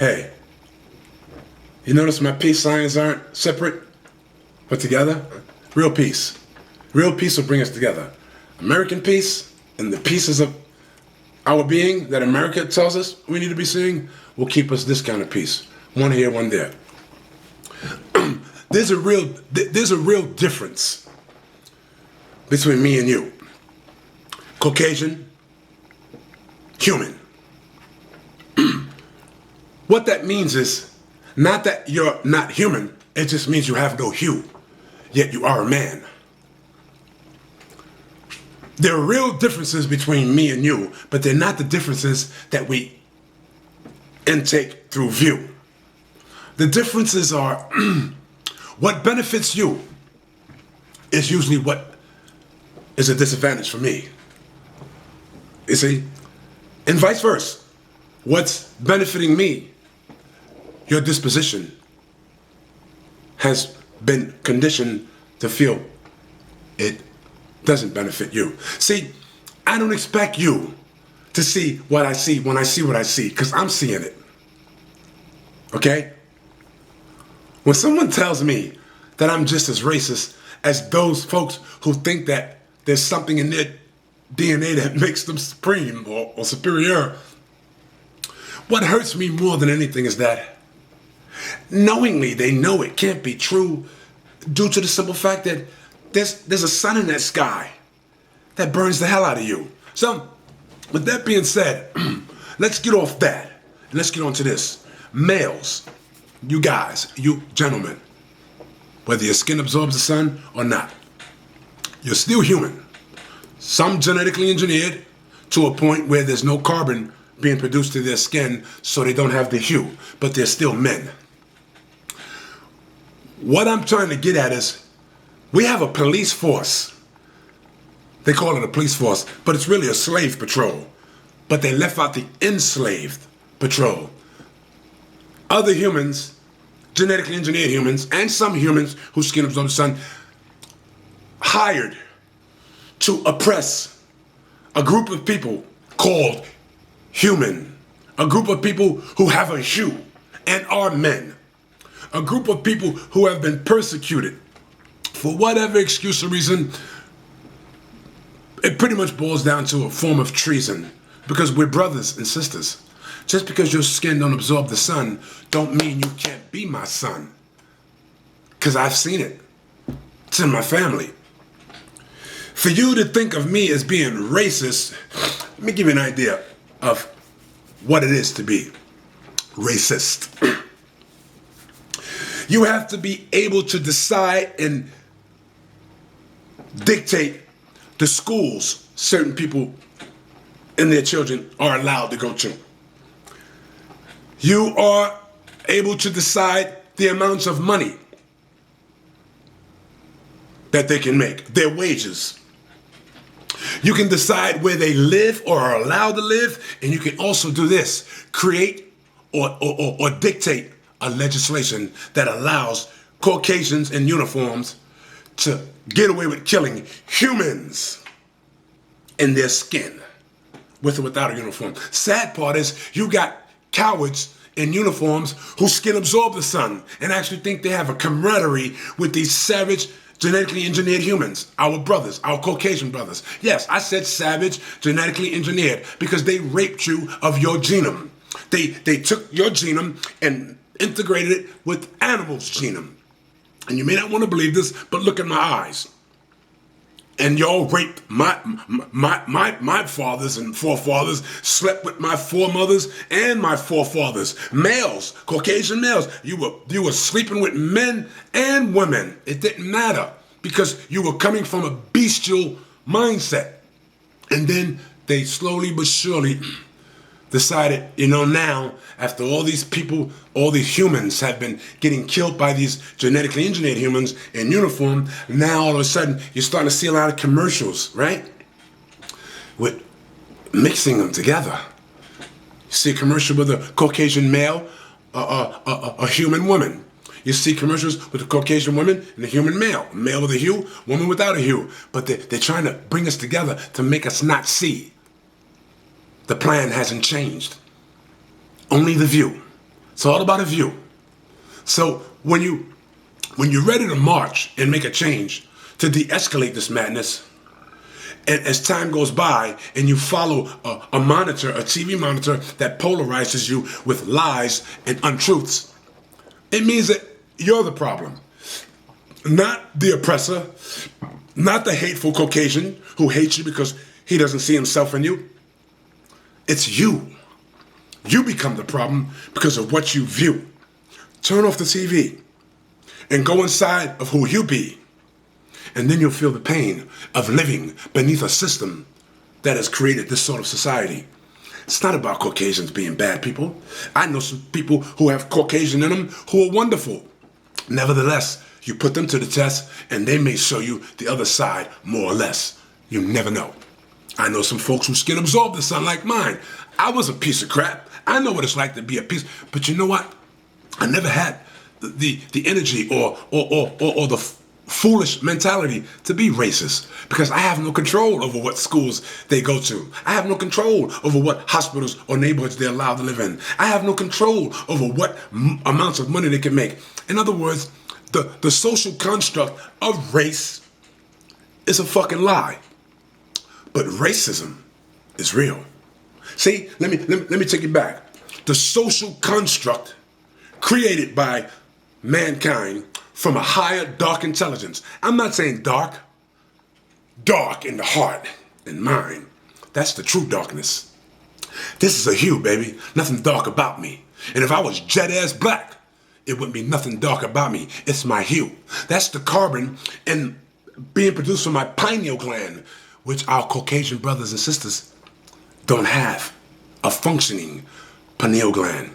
Hey, you notice my peace signs aren't separate, but together? Real peace. Real peace will bring us together. American peace and the pieces of our being that America tells us we need to be seeing will keep us this kind of peace. One here, one there. There's a real difference between me and you. Caucasian, human. What that means is not that you're not human, it just means you have no hue, yet you are a man. There are real differences between me and you, but they're not the differences that we intake through view. The differences are what benefits you is usually what is a disadvantage for me. You see? And vice versa. What's benefiting me, your disposition has been conditioned to feel it doesn't benefit you. See, I don't expect you to see what I see when I see what I see, because I'm seeing it. Okay? When someone tells me that I'm just as racist as those folks who think that there's something in their DNA that makes them supreme or superior, what hurts me more than anything is that knowingly they know it can't be true due to the simple fact that there's a sun in that sky that burns the hell out of you. So, with that being said, let's get off that and let's get on to this. Males, you guys, you gentlemen, whether your skin absorbs the sun or not, you're still human. Some genetically engineered to a point where there's no carbon being produced to their skin, so they don't have the hue, but they're still men. What I'm trying to get at is, we have a police force. They call it a police force, but it's really a slave patrol. But they left out the enslaved patrol. Other humans, genetically engineered humans, and some humans whose skin absorbs the sun, hired to oppress a group of people called human. A group of people who have a hue and are men. A group of people who have been persecuted. For whatever excuse or reason, it pretty much boils down to a form of treason. Because we're brothers and sisters. Just because your skin don't absorb the sun, don't mean you can't be my son. Because I've seen it. It's in my family. For you to think of me as being racist, let me give you an idea of what it is to be racist. You have to be able to decide and dictate the schools certain people and their children are allowed to go to. You are able to decide the amounts of money that they can make, their wages. You can decide where they live or are allowed to live, and you can also do this, create or dictate a legislation that allows Caucasians in uniforms to get away with killing humans in their skin, with or without a uniform. Sad part is you got cowards in uniforms whose skin absorb the sun and actually think they have a camaraderie with these savage, genetically engineered humans, our brothers, our Caucasian brothers. Yes, I said savage, genetically engineered, because they raped you of your genome. They took your genome and integrated it with animals' genome. And you may not want to believe this, but look in my eyes. And y'all raped my fathers and forefathers, slept with my foremothers and my forefathers. Males, Caucasian males, you were sleeping with men and women. It didn't matter because you were coming from a bestial mindset. And then they slowly but surely decided, now, after all these people, all these humans have been getting killed by these genetically engineered humans in uniform, now all of a sudden you're starting to see a lot of commercials, right? With mixing them together. You see a commercial with a Caucasian male, a human woman. You see commercials with a Caucasian woman and a human male. A male with a hue, woman without a hue. But they're trying to bring us together to make us not see. The plan hasn't changed. Only the view. It's all about a view. So when you're ready to march and make a change to de-escalate this madness, and as time goes by and you follow a monitor, a TV monitor that polarizes you with lies and untruths, it means that you're the problem. Not the oppressor, not the hateful Caucasian who hates you because he doesn't see himself in you. It's you. You become the problem because of what you view. Turn off the TV and go inside of who you be. And then you'll feel the pain of living beneath a system that has created this sort of society. It's not about Caucasians being bad people. I know some people who have Caucasian in them who are wonderful. Nevertheless, you put them to the test and they may show you the other side more or less. You never know. I know some folks whose skin absorbed the sun like mine. I was a piece of crap. I know what it's like to be a piece. But you know what? I never had the energy or the foolish mentality to be racist because I have no control over what schools they go to. I have no control over what hospitals or neighborhoods they're allowed to live in. I have no control over what amounts of money they can make. In other words, the social construct of race is a fucking lie. But racism is real. See, let me take you back. The social construct created by mankind from a higher, dark intelligence. I'm not saying dark in the heart and mind. That's the true darkness. This is a hue, baby. Nothing dark about me. And if I was jet-ass black, it wouldn't be nothing dark about me. It's my hue. That's the carbon and being produced from my pineal gland, which our Caucasian brothers and sisters don't have a functioning pineal gland.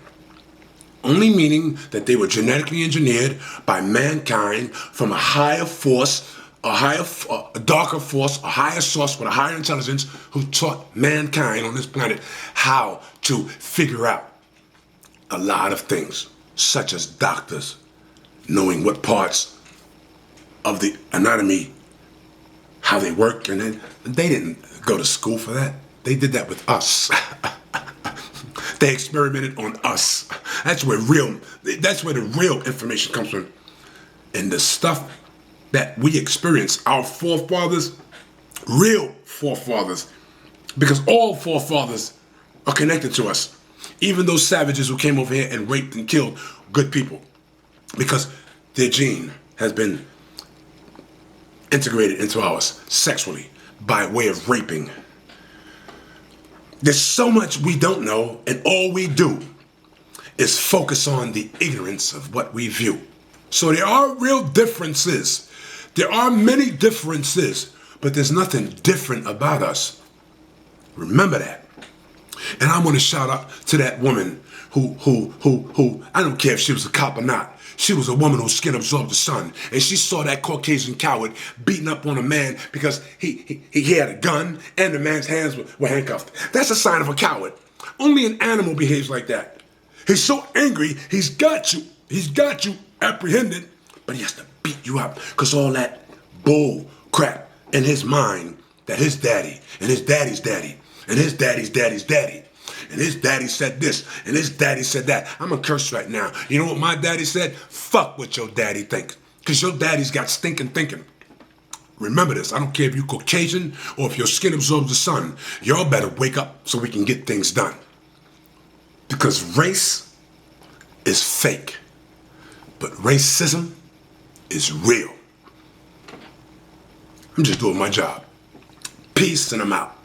Only meaning that they were genetically engineered by mankind from a higher force, a darker force, a higher source with a higher intelligence who taught mankind on this planet how to figure out a lot of things, such as doctors knowing what parts of the anatomy, how they work, and then they didn't go to school for that. They did that with us. They experimented on us. That's where the real information comes from. And the stuff that we experience, our forefathers, real forefathers, because all forefathers are connected to us. Even those savages who came over here and raped and killed good people, because their gene has been integrated into ours sexually by way of raping. There's so much we don't know, and all we do is focus on the ignorance of what we view. So there are real differences. There are many differences, but there's nothing different about us. Remember that. And I want to shout out to that woman who, I don't care if she was a cop or not. She was a woman whose skin absorbed the sun. And she saw that Caucasian coward beating up on a man because he had a gun and the man's hands were handcuffed. That's a sign of a coward. Only an animal behaves like that. He's so angry, he's got you apprehended, but he has to beat you up because all that bull crap in his mind that his daddy and his daddy's daddy and his daddy's daddy's daddy and his daddy said this, and his daddy said that. I'm gonna curse right now. You know what my daddy said? Fuck what your daddy thinks. Because your daddy's got stinking thinking. Remember this. I don't care if you're Caucasian or if your skin absorbs the sun. Y'all better wake up so we can get things done. Because race is fake. But racism is real. I'm just doing my job. Peace, and I'm out.